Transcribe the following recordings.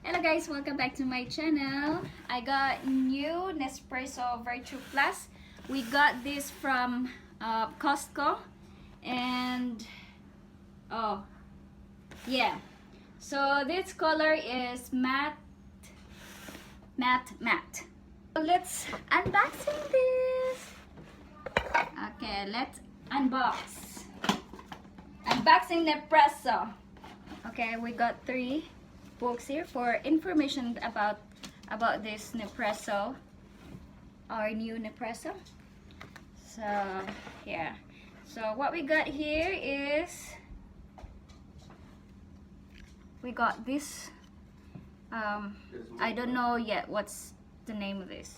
Hello guys, welcome back to my channel. I got new Nespresso VERTUO Plus. We got this from Costco, and oh yeah, so this color is matte. Let's unboxing this. Okay, let's unboxing Nespresso. Okay, we got 3 books here for information about this Nespresso, our new Nespresso. So yeah, so what we got here is we got this. I don't know yet what's the name of this.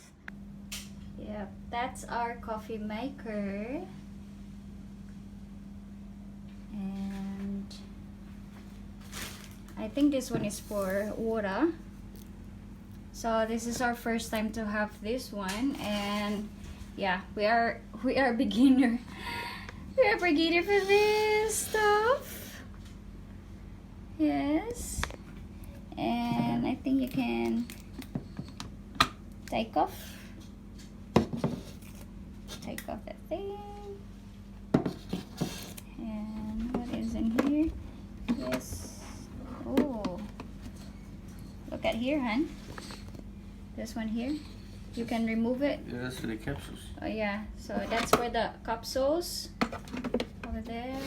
Yeah, that's our coffee maker. And I think this one is for water. So this is our first time to have this one, and yeah, we are beginner. We are beginner for this stuff. Yes. And I think you can take off that thing. And what is in here? Yes. Oh, look at here, hon. This one here, you can remove it. Yeah, that's for the capsules. Oh yeah, so that's for the capsules over there.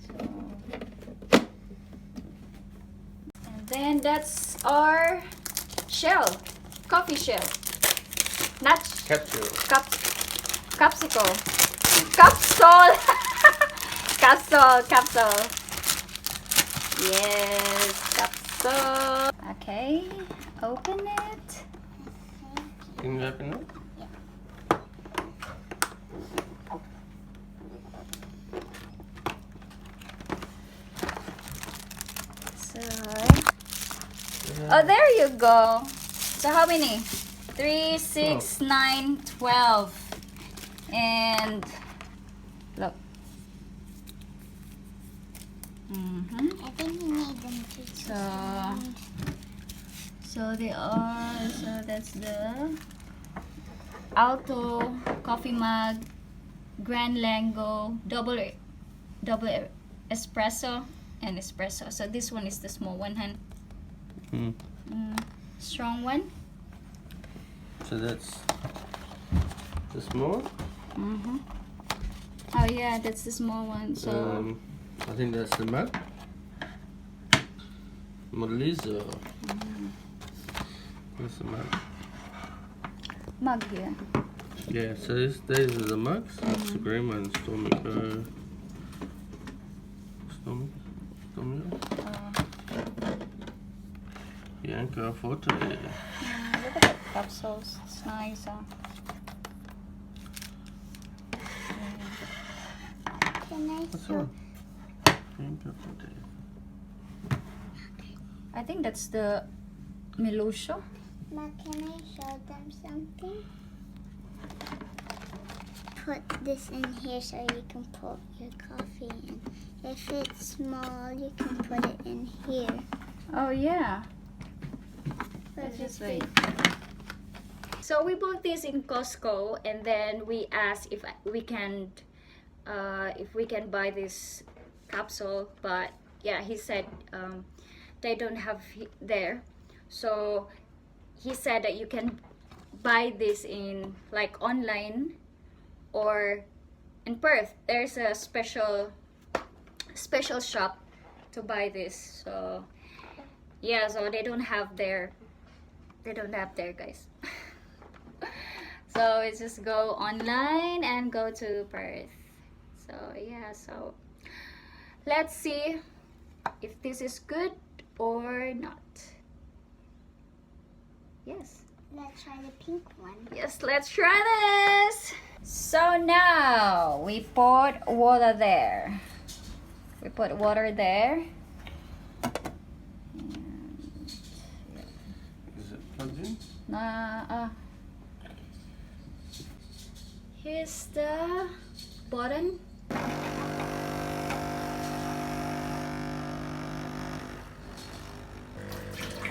So, and then that's our shell, coffee shell. Not Capsule. capsule. Capsule. Yes, capsule. Okay, open it. Can you open it? So, oh, there you go. So how many? 3, 6, 9, 12. And look. I think you need them to So they are. So that's the Alto coffee mug, Grand Lango, double espresso, and espresso. So this one is the small one, hun. Strong one. So that's the small one? Oh yeah, that's the small one. So I think that's the mug. Molizo. That's the mug. mug here. Yeah, so these are the mugs. That's the green one. Stormico. Bianca Forte. Look at the capsules. It's nice. Can I What's show? on? Bianca Forte. I think that's the Melusho. Ma, can I show them something? Put this in here so you can put your coffee in. If it's small, you can put it in here. Oh yeah. Let's Just wait. So we bought this in Costco, and then we asked if we can buy this capsule, but yeah, he said they don't have there. So he said that you can buy this in like online or in Perth. There's a special shop to buy this. So yeah, so they don't have there, guys. So it's just go online and go to Perth. So yeah, so let's see if this is good or not. Yes. Let's try the pink one. Yes, let's try this. So now we put water there. We put water there. Is it plugged in? Here's the button.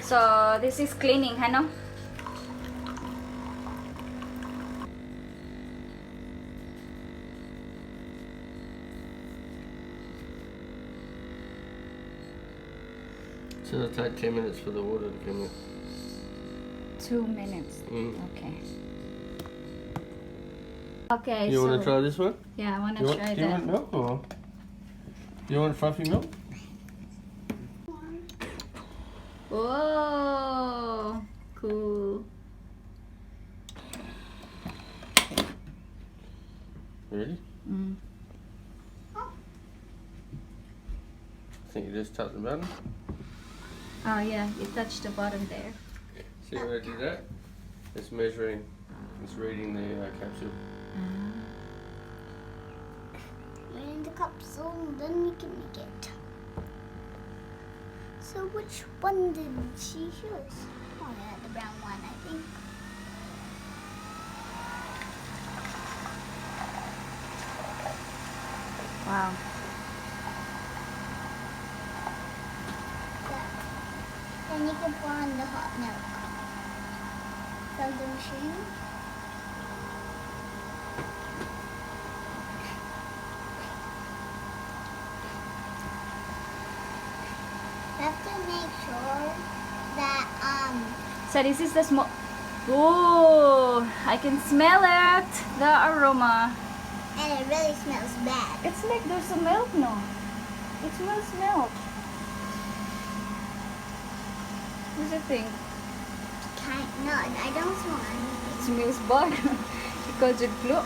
So this is cleaning, Hano? So it'll take 10 minutes for the water to come in. 2 minutes. Mm. Okay. Okay. You so, want to try this one? Yeah, I want to Do try you that. want milk or? Do you want fluffy milk? Whoa, cool. Ready? Mm. I think you just tap the button. Oh yeah, you touched the bottom there. See where I did that? It's measuring, it's reading the capsule. We're in the capsule, and then we can make it. So which one did she choose? Oh yeah, the brown one, I think. Wow. Then you can pour on the hot milk from the machine. You have to make sure that So this is the small. Oh, I can smell it. The aroma. and it really smells bad. It's like there's a milk, no? It smells milk. What do you think? No, I don't want. It smells bad because it glue.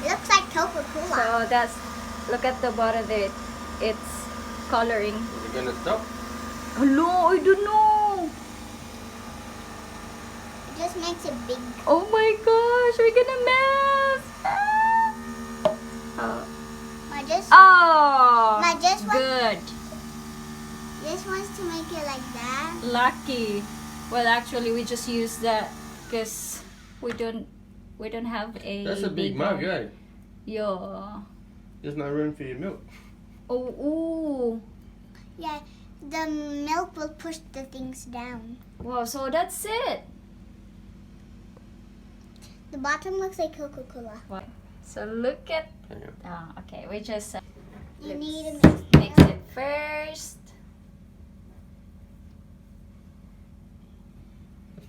It looks like Coca-Cola. So that's, look at the bottom there. It's coloring. Are we going to stop? Hello, I don't know. It just makes it big. Oh my gosh, we're gonna mess. Oh. I just Good. This wants to make it like that. Lucky. Well, actually, we just use that because we don't have a. That's a big mug, one. eh? Yeah. There's no room for your milk. Oh, ooh. Yeah, the milk will push the things down. Wow. So that's it. The bottom looks like Coca-Cola. Wow. So look at. Hang on. Oh, okay. We just You let's need to mix it first.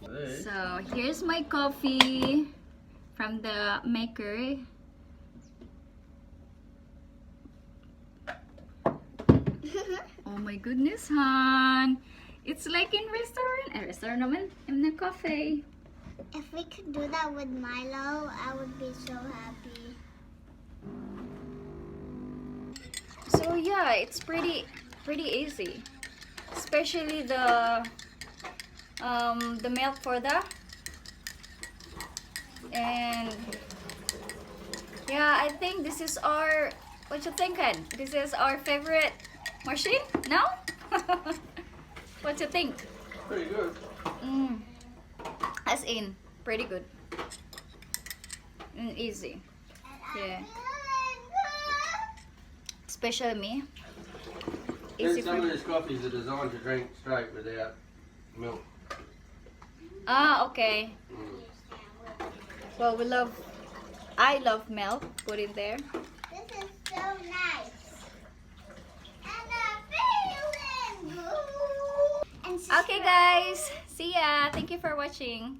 There. So here's my coffee from the maker. Oh my goodness, hon. It's like in restaurant. A restaurant naman in the cafe. If we could do that with Milo, I would be so happy. So yeah, it's pretty easy. Especially the milk for that. And yeah, I think this is our, what you thinking? This is our favorite machine? No? What you think? Pretty good. As in, pretty good. And easy. Yeah. Especially me. Easy Some for of these coffees are designed to drink straight without milk. Ah, okay. Well, I love milk. Put in there. This is so nice. And I'm feeling good. And Okay, guys. See ya. Thank you for watching.